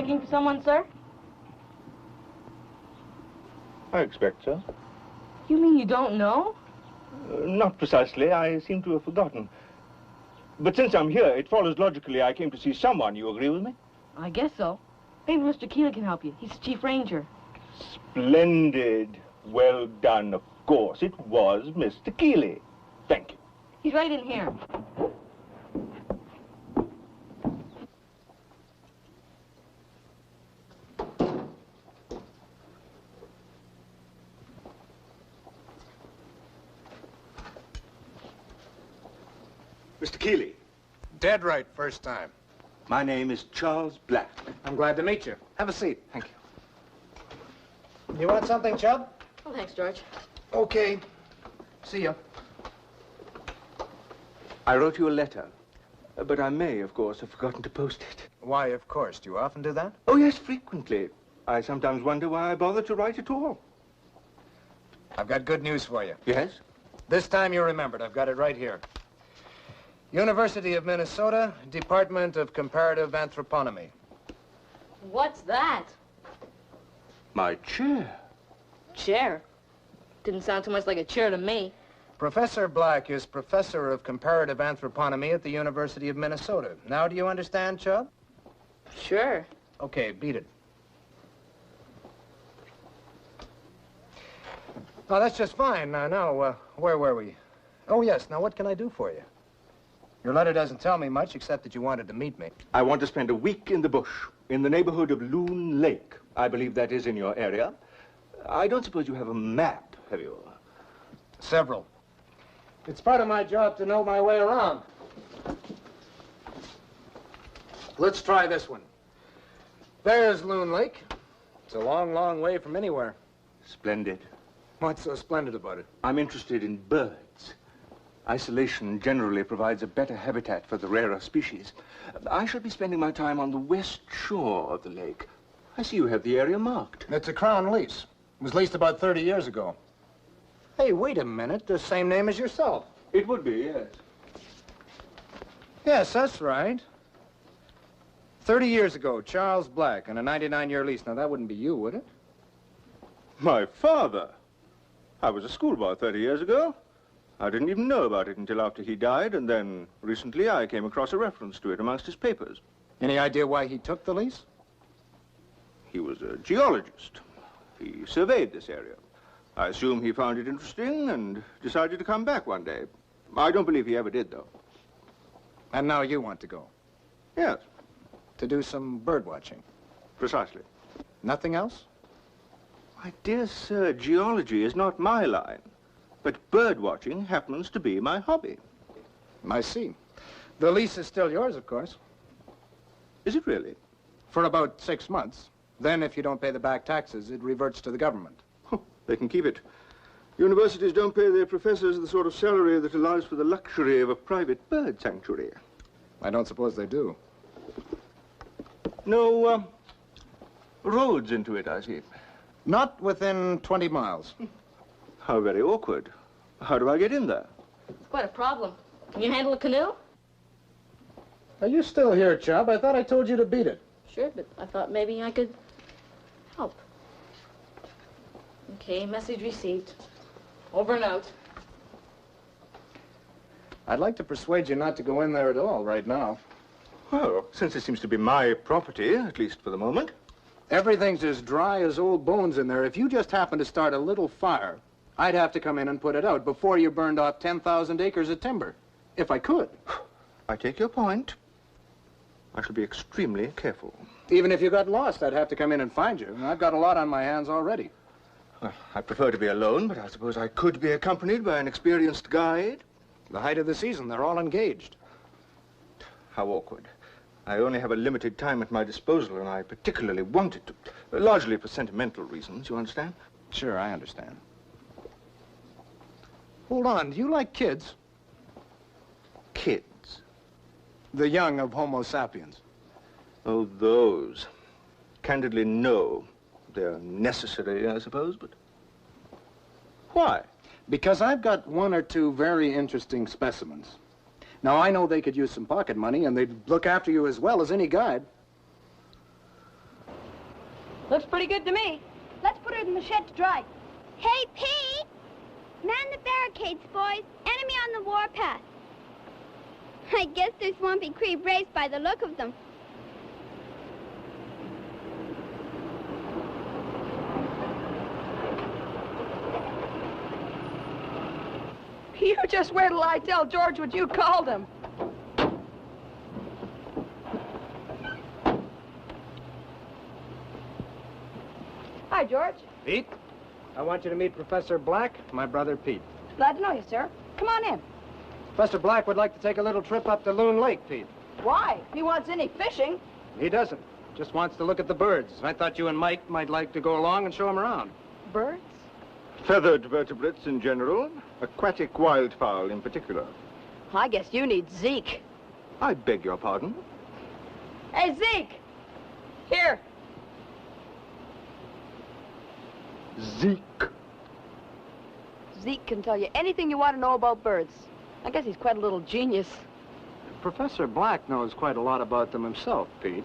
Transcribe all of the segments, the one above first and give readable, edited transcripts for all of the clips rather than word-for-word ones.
looking for someone, sir? I expect so. You mean you don't know? Not precisely. I seem to have forgotten. But since I'm here, it follows logically I came to see someone. You agree with me? I guess so. Maybe Mr. Keeley can help you. He's the chief ranger. Splendid. Well done. Of course, it was Mr. Keeley. Thank you. He's right in here. Mr. Keeley. Dead right, first time. My name is Charles Black. I'm glad to meet you. Have a seat. Thank you. You want something, Chubb? Oh, thanks, George. Okay. See ya. I wrote you a letter, but I may, of course, have forgotten to post it. Why, of course. Do you often do that? Oh, yes, frequently. I sometimes wonder why I bother to write at all. I've got good news for you. Yes? This time you remembered. I've got it right here. University of Minnesota, Department of Comparative Anthroponomy. What's that? My chair. Chair. Didn't sound too much like a chair to me. Professor Black is Professor of Comparative Anthroponomy at the University of Minnesota. Now, do you understand, Chubb? Sure. Okay, beat it. Oh, that's just fine. Now, where were we? Oh, yes. Now, what can I do for you? Your letter doesn't tell me much, except that you wanted to meet me. I want to spend a week in the bush, in the neighborhood of Loon Lake. I believe that is in your area. I don't suppose you have a map, have you? Several. It's part of my job to know my way around. Let's try this one. There's Loon Lake. It's a long, long way from anywhere. Splendid. What's so splendid about it? I'm interested in birds. Isolation generally provides a better habitat for the rarer species. I shall be spending my time on the west shore of the lake. I see you have the area marked. It's a crown lease. It was leased about 30 years ago. Hey, wait a minute. The same name as yourself. It would be, yes. Yes, that's right. 30 years ago, Charles Black, on a 99-year lease. Now, that wouldn't be you, would it? My father. I was a schoolboy 30 years ago. I didn't even know about it until after he died, and then recently I came across a reference to it amongst his papers. Any idea why he took the lease? He was a geologist. He surveyed this area. I assume he found it interesting and decided to come back one day. I don't believe he ever did, though. And now you want to go? Yes. To do some bird watching? Precisely. Nothing else? My dear sir, geology is not my line. But bird watching happens to be my hobby. I see. The lease is still yours, of course. Is it really? For about 6 months. Then, if you don't pay the back taxes, it reverts to the government. They can keep it. Universities don't pay their professors the sort of salary that allows for the luxury of a private bird sanctuary. I don't suppose they do. No, roads into it, I see. Not within 20 miles. How very awkward. How do I get in there? It's quite a problem. Can you handle a canoe? Are you still here, Chubb? I thought I told you to beat it. Sure, but I thought maybe I could help. Okay, message received. Over and out. I'd like to persuade you not to go in there at all right now. Well, since it seems to be my property, at least for the moment. Everything's as dry as old bones in there. If you just happen to start a little fire, I'd have to come in and put it out before you burned off 10,000 acres of timber. If I could. I take your point. I shall be extremely careful. Even if you got lost, I'd have to come in and find you. I've got a lot on my hands already. Well, I prefer to be alone, but I suppose I could be accompanied by an experienced guide. The height of the season, they're all engaged. How awkward. I only have a limited time at my disposal, and I particularly wanted to. Largely for sentimental reasons, you understand? Sure, I understand. Hold on, do you like kids? Kids? The young of Homo sapiens. Oh, those. Candidly, no. They're necessary, I suppose, but... Why? Because I've got 1 or 2 very interesting specimens. Now, I know they could use some pocket money, and they'd look after you as well as any guide. Looks pretty good to me. Let's put her in the shed to dry. Hey, Pete! Man the barricades, boys. Enemy on the warpath. I guess they're Swampy Cree Braves by the look of them. You just wait till I tell George what you called him. Hi, George. Pete, I want you to meet Professor Black, my brother Pete. Glad to know you, sir. Come on in. Professor Black would like to take a little trip up to Loon Lake, Pete. Why? If he wants any fishing. He doesn't. Just wants to look at the birds. I thought you and Mike might like to go along and show him around. Birds? Feathered vertebrates in general, aquatic wildfowl in particular. I guess you need Zeke. I beg your pardon? Hey, Zeke! Here. Zeke. Zeke can tell you anything you want to know about birds. I guess he's quite a little genius. Professor Black knows quite a lot about them himself, Pete.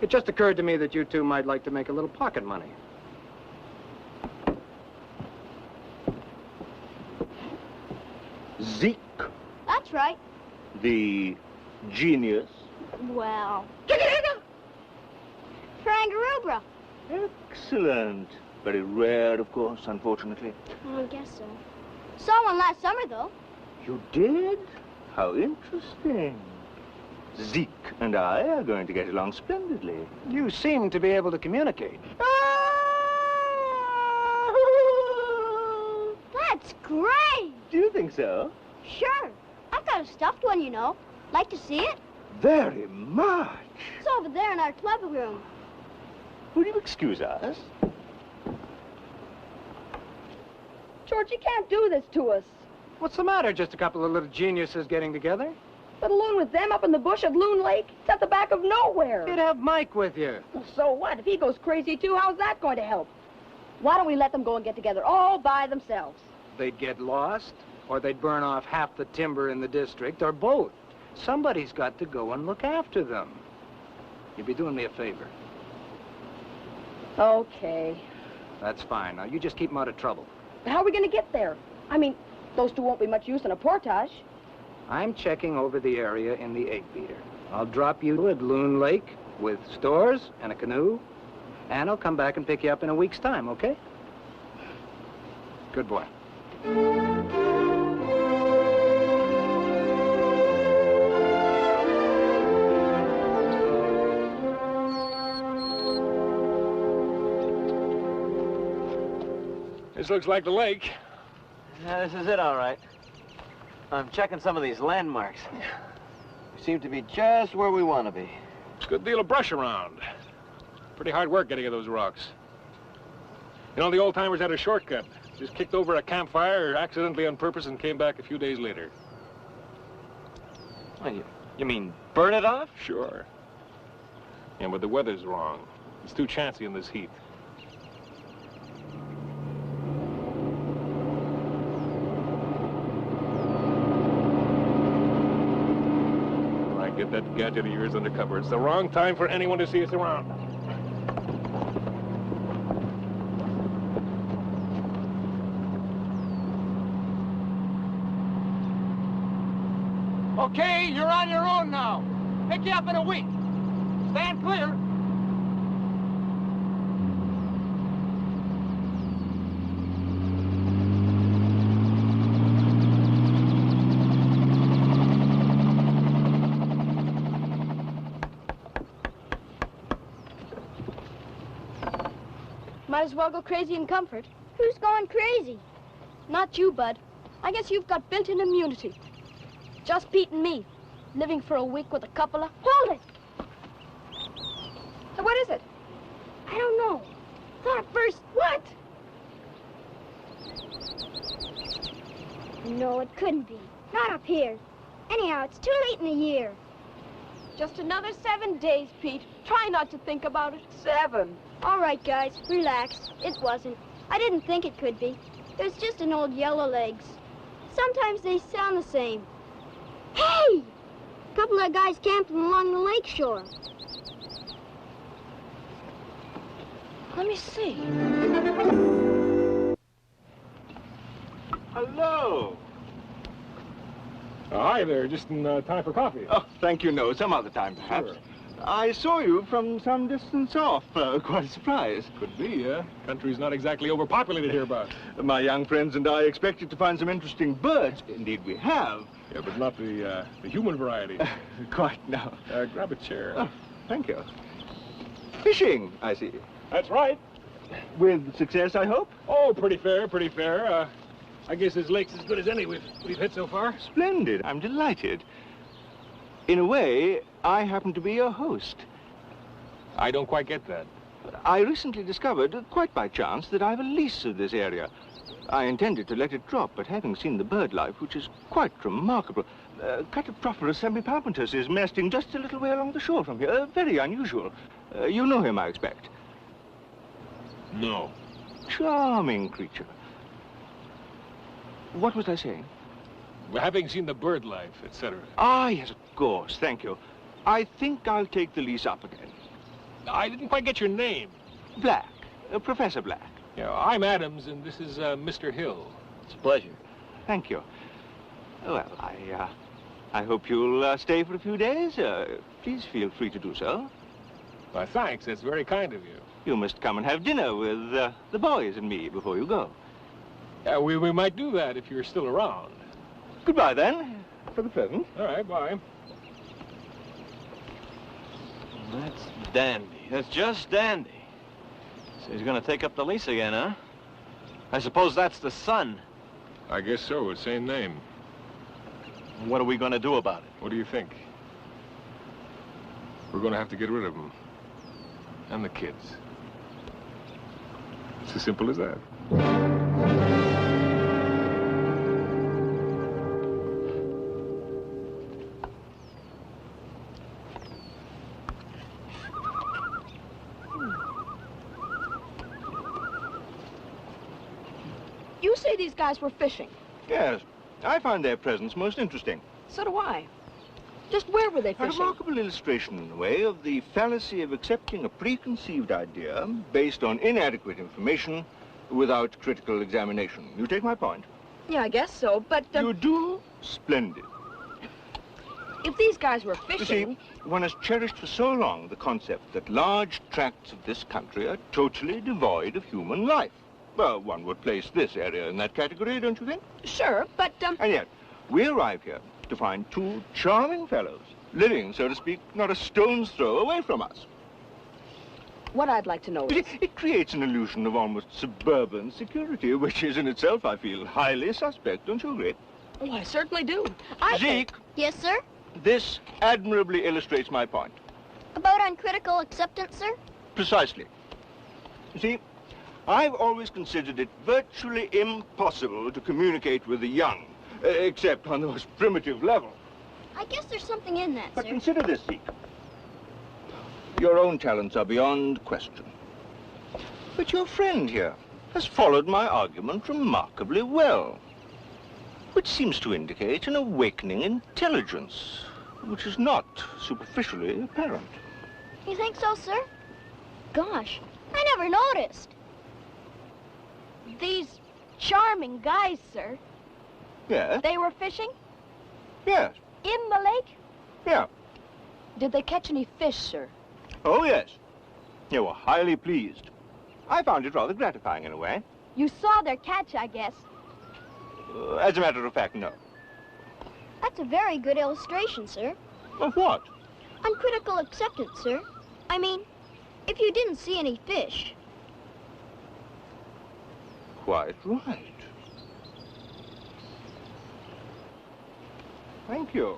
It just occurred to me that you two might like to make a little pocket money. Zeke, That's right. the genius. Well. Frangarubra. Excellent. Very rare, of course, unfortunately. I guess so. Saw one last summer, though. You did? How interesting. Zeke and I are going to get along splendidly. You seem to be able to communicate. That's great. Do you think so? Sure. I've got a stuffed one, you know. Like to see it? Very much. It's over there in our club room. Will you excuse us? George, you can't do this to us. What's the matter? Just a couple of little geniuses getting together? Let alone with them up in the bush at Loon Lake. It's at the back of nowhere. You'd have Mike with you. Well, so what? If he goes crazy, too, how's that going to help? Why don't we let them go and get together all by themselves? They'd get lost, or they'd burn off half the timber in the district, or both. Somebody's got to go and look after them. You'd be doing me a favor. Okay. That's fine. Now, you just keep them out of trouble. How are we going to get there? I mean, those two won't be much use in a portage. I'm checking over the area in the egg beater. I'll drop you at Loon Lake with stores and a canoe, and I'll come back and pick you up in a week's time, okay? Good boy. This looks like the lake. Yeah, this is it, all right. I'm checking some of these landmarks. We seem to be just where we want to be. There's a good deal of brush around. Pretty hard work getting at those rocks. You know, the old-timers had a shortcut. Just kicked over a campfire accidentally on purpose and came back a few days later. Well, you mean burn it off? Sure. Yeah, but the weather's wrong. It's too chancy in this heat. Get that gadget of yours under cover. It's the wrong time for anyone to see us around. Okay, you're on your own now. Pick you up in a week. Stand clear. Might as well go crazy in comfort. Who's going crazy? Not you, Bud. I guess you've got built-in immunity. Just Pete and me, living for a week with a couple of... Hold it! So what is it? I don't know. Thought at first... What? No, it couldn't be. Not up here. Anyhow, it's too late in the year. Just another 7 days, Pete. Try not to think about it. 7. All right, guys, relax. It wasn't. I didn't think it could be. It was just an old yellow legs. Sometimes they sound the same. Hey! A couple of guys camping along the lake shore. Let me see. Hello. Hi there, just in time for coffee. Oh, thank you, no. Some other time, perhaps. Sure. I saw you from some distance off. Quite a surprise. Could be, yeah. Country's not exactly overpopulated hereabouts. My young friends and I expected to find some interesting birds. Indeed, we have. Yeah, but not the human variety. Quite, no. Grab a chair. Oh, thank you. Fishing, I see. That's right. With success, I hope? Oh, pretty fair, pretty fair. I guess this lake's as good as any we've hit so far. Splendid. I'm delighted. In a way, I happen to be your host. I don't quite get that. I recently discovered, quite by chance, that I have a lease of this area. I intended to let it drop, but having seen the bird life, which is quite remarkable, Catapropherus semipalpentus is nesting just a little way along the shore from here. Very unusual. You know him, I expect. No. Charming creature. What was I saying? Having seen the bird life, etc. Ah, yes, of course. Thank you. I think I'll take the lease up again. I didn't quite get your name. Black. Professor Black. Yeah, I'm Adams, and this is Mr. Hill. It's a pleasure. Thank you. Well, I hope you'll stay for a few days. Please feel free to do so. Why, thanks. That's very kind of you. You must come and have dinner with the boys and me before you go. Yeah, we might do that if you're still around. Goodbye, then, for the present. All right, bye. That's dandy. That's just dandy. So he's going to take up the lease again, huh? I suppose that's the son. I guess so. It's same name. What are we going to do about it? What do you think? We're going to have to get rid of him. And the kids. It's as simple as that. You say these guys were fishing. Yes, I find their presence most interesting. So do I. Just where were they A fishing? remarkable illustration, in a way, of the fallacy of accepting a preconceived idea based on inadequate information without critical examination. You take my point? Yeah, I guess so, but You do? Splendid. if these guys were You fishing... see, one has cherished for so long the concept that large tracts of this country are totally devoid of human life. Well, one would place this area in that category, don't you think? Sure, but, And yet, we arrive here to find two charming fellows, living, so to speak, not a stone's throw away from us. what I'd like to know is... It creates an illusion of almost suburban security, which is in itself, I feel, highly suspect, don't you agree? Oh, I certainly do. Zeke, Yes, sir? this admirably illustrates my point. About uncritical acceptance, sir? Precisely. You see, I've always considered it virtually impossible to communicate with the young, except on the most primitive level. I guess there's something in that, But sir. consider this, Zeke. Your own talents are beyond question. But your friend here has followed my argument remarkably well, which seems to indicate an awakening intelligence, which is not superficially apparent. You think so, sir? Gosh, I never noticed. These charming guys, sir, Yes? they were fishing Yes. in the lake? Yeah. Did they catch any fish, sir? Oh, yes. They were highly pleased. I found it rather gratifying in a way. You saw their catch, I guess. As a matter of fact, no. That's a very good illustration, sir. Of what? Uncritical acceptance, sir. I mean, if you didn't see any fish. Quite right. Thank you.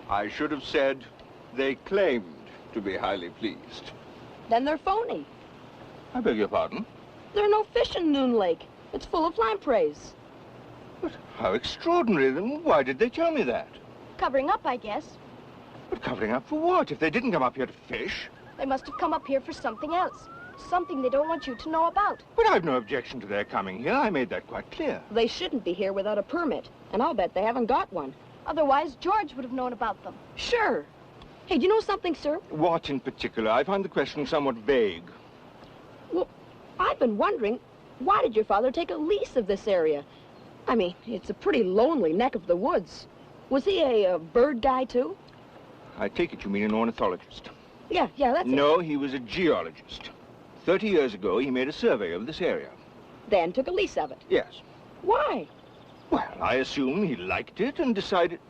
I should have said they claimed to be highly pleased. Then they're phony. I beg your pardon? There are no fish in Noon Lake. It's full of lampreys. But how extraordinary. Then why did they tell me that? Covering up, I guess. But covering up for what? If they didn't come up here to fish? They must have come up here for something else. Something they don't want you to know about. But I've no objection to their coming here. I made that quite clear. They shouldn't be here without a permit, and I'll bet they haven't got one. Otherwise, George would have known about them. Sure. Hey, do you know something, sir? What in particular? I find the question somewhat vague. Well, I've been wondering, why did your father take a lease of this area? I mean, it's a pretty lonely neck of the woods. Was he a bird guy, too? I take it you mean an ornithologist. Yeah, that's it. No, he was a geologist. 30 years ago, he made a survey of this area. Then took a lease of it. Yes. Why? Well, I assume he liked it and decided...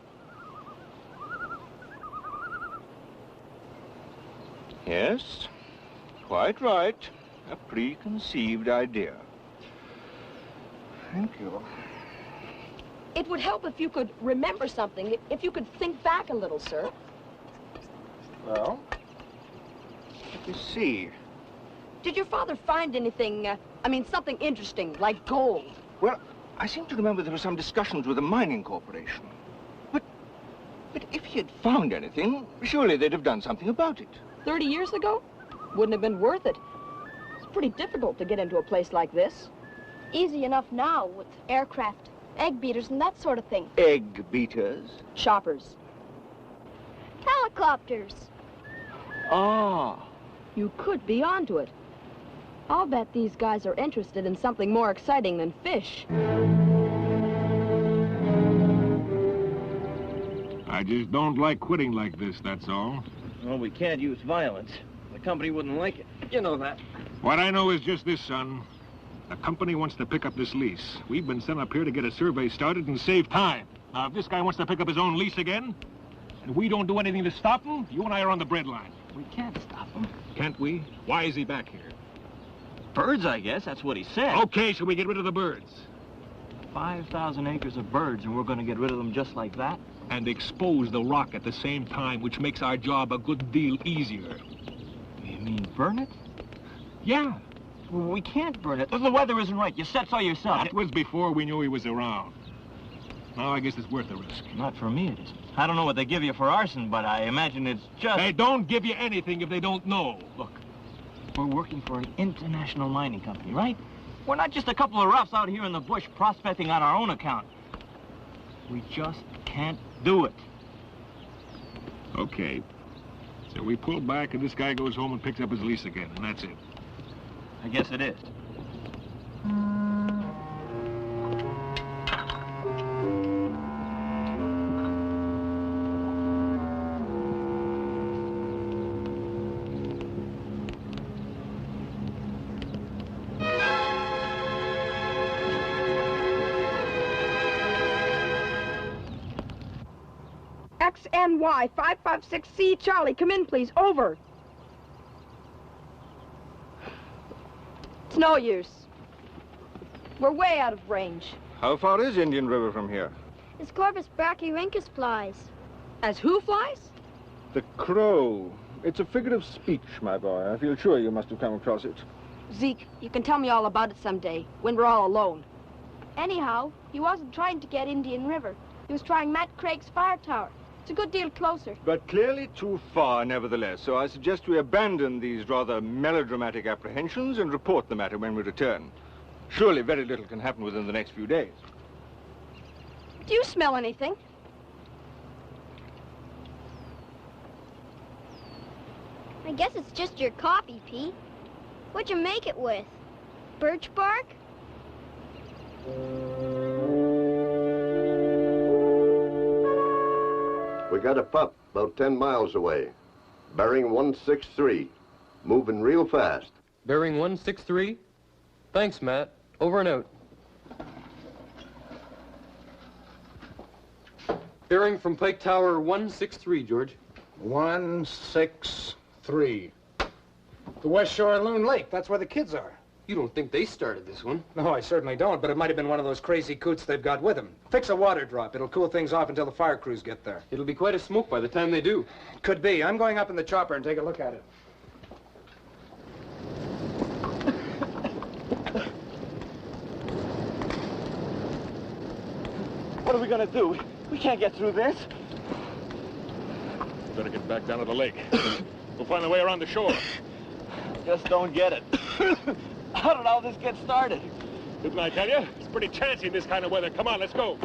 Yes, quite right. A preconceived idea. Thank you. It would help if you could remember something, if you could think back a little, sir. Well, let me see. Did your father find anything, something interesting, like gold? Well, I seem to remember there were some discussions with a mining corporation. But if he had found anything, surely they'd have done something about it. 30 years ago? Wouldn't have been worth it. It's pretty difficult to get into a place like this. Easy enough now with aircraft, egg beaters, and that sort of thing. Egg beaters? Choppers. Helicopters. Ah. You could be onto it. I'll bet these guys are interested in something more exciting than fish. I just don't like quitting like this, that's all. Well, we can't use violence. The company wouldn't like it. You know that. What I know is just this, son. The company wants to pick up this lease. We've been sent up here to get a survey started and save time. Now, if this guy wants to pick up his own lease again, and we don't do anything to stop him, you and I are on the breadline. We can't stop him. Can't we? Why is he back here? Birds, I guess. That's what he said. Okay, shall we get rid of the birds? 5,000 acres of birds, and we're going to get rid of them just like that? And expose the rock at the same time, which makes our job a good deal easier. You mean burn it? Yeah. Well, we can't burn it. The weather isn't right. You said so yourself. That was before we knew he was around. Now I guess it's worth the risk. Not for me, it isn't. I don't know what they give you for arson, but I imagine it's just... They don't give you anything if they don't know. Look, we're working for an international mining company, right? We're not just a couple of roughs out here in the bush prospecting on our own account. We just can't do it. Okay. So we pull back and this guy goes home and picks up his lease again, and that's it. I guess it is. XNY 556C Charlie, come in, please. Over. It's no use. We're way out of range. How far is Indian River from here? As Corvus brachyrhynchus flies. As who flies? The crow. It's a figure of speech, my boy. I feel sure you must have come across it. Zeke, you can tell me all about it someday, when we're all alone. Anyhow, he wasn't trying to get Indian River. He was trying Matt Craig's fire tower. It's a good deal closer. But clearly too far, nevertheless. So I suggest we abandon these rather melodramatic apprehensions and report the matter when we return. Surely very little can happen within the next few days. Do you smell anything? I guess it's just your coffee, Pete. What'd you make it with? Birch bark? We got a pup about 10 miles away. Bearing 163. Moving real fast. Bearing 163? Thanks, Matt. Over and out. Bearing from Pike Tower 163, George. 163. The West Shore of Loon Lake. That's where the kids are. You don't think they started this one? No, I certainly don't, but it might have been one of those crazy coots they've got with them. Fix a water drop. It'll cool things off until the fire crews get there. It'll be quite a smoke by the time they do. Could be. I'm going up in the chopper and take a look at it. What are we going to do? We can't get through this. Better get back down to the lake. We'll find a way around the shore. Just don't get it. How did all this get started? Didn't I tell you? It's pretty chancy in this kind of weather. Come on, let's go.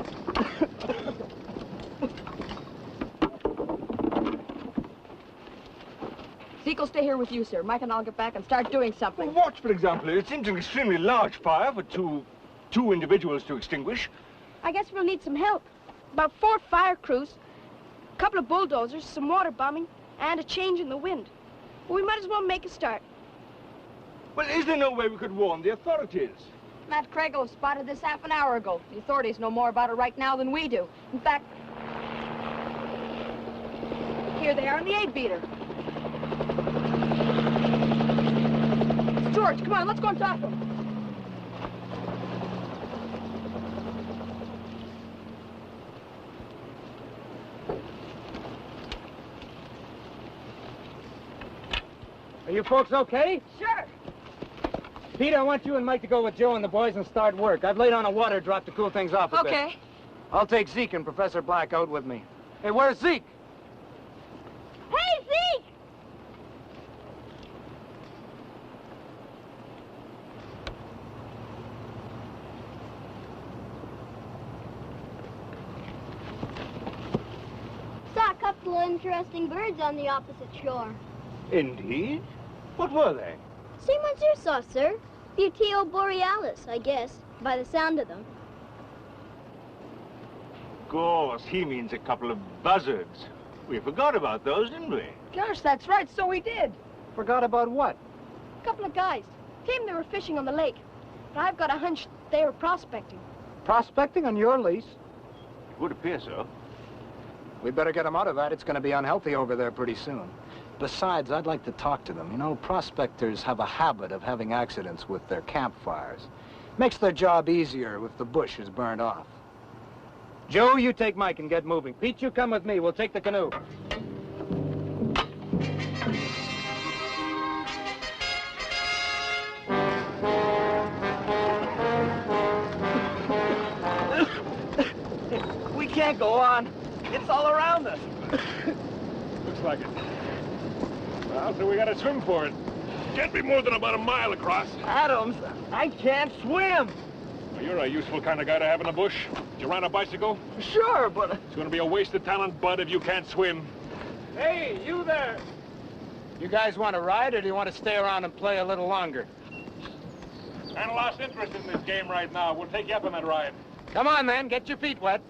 Zeke will stay here with you, sir. Mike and I'll get back and start doing something. Well, what, for example? It seems an extremely large fire for two individuals to extinguish. I guess we'll need some help. About 4 fire crews, a couple of bulldozers, some water bombing, and a change in the wind. Well, we might as well make a start. Well, is there no way we could warn the authorities? Matt Craigo spotted this half an hour ago. The authorities know more about it right now than we do. In fact, here they are in the 8-beater. It's George, come on, let's go and talk to him. Are you folks okay? Sure. Pete, I want you and Mike to go with Joe and the boys and start work. I've laid on a water drop to cool things off a bit. Okay. I'll take Zeke and Professor Black out with me. Hey, where's Zeke? Hey, Zeke! Saw a couple of interesting birds on the opposite shore. Indeed? What were they? Same ones you saw, sir. Buteo borealis, I guess, by the sound of them. Of course, he means a couple of buzzards. We forgot about those, didn't we? Gosh, that's right, so we did. Forgot about what? A couple of guys. Claimed they were fishing on the lake. But I've got a hunch they were prospecting. Prospecting on your lease? It would appear so. We'd better get them out of that. It's going to be unhealthy over there pretty soon. Besides, I'd like to talk to them. You know, prospectors have a habit of having accidents with their campfires. Makes their job easier if the bush is burned off. Joe, you take Mike and get moving. Pete, you come with me. We'll take the canoe. We can't go on. It's all around us. Looks like it. Well, so we gotta swim for it. Can't be more than about a mile across. Adams, I can't swim. Well, you're a useful kind of guy to have in the bush. Did you ride a bicycle? Sure, but... It's gonna be a waste of talent, bud, if you can't swim. Hey, you there! You guys want to ride, or do you want to stay around and play a little longer? I lost interest in this game right now. We'll take you up on that ride. Come on, then. Get your feet wet.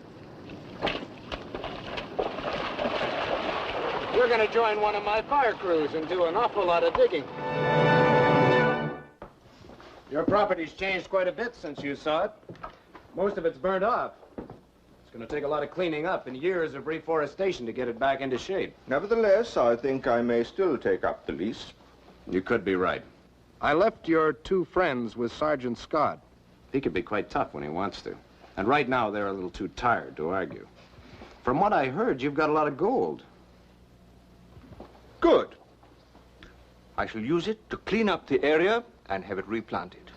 We're going to join one of my fire crews and do an awful lot of digging. Your property's changed quite a bit since you saw it. Most of it's burnt off. It's going to take a lot of cleaning up and years of reforestation to get it back into shape. Nevertheless, I think I may still take up the lease. You could be right. I left your 2 friends with Sergeant Scott. He can be quite tough when he wants to. And right now, they're a little too tired to argue. From what I heard, you've got a lot of gold. Good. I shall use it to clean up the area and have it replanted.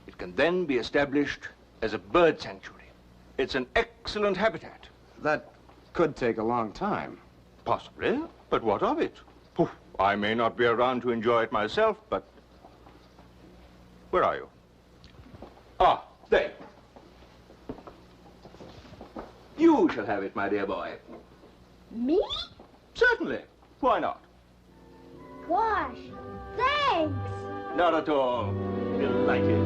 It can then be established as a bird sanctuary. It's an excellent habitat. That could take a long time. Possibly, but what of it? Poof, I may not be around to enjoy it myself, but... Where are you? Ah, there. You shall have it, my dear boy. Me? Certainly. Why not? Gosh, thanks! Not at all. Delighted.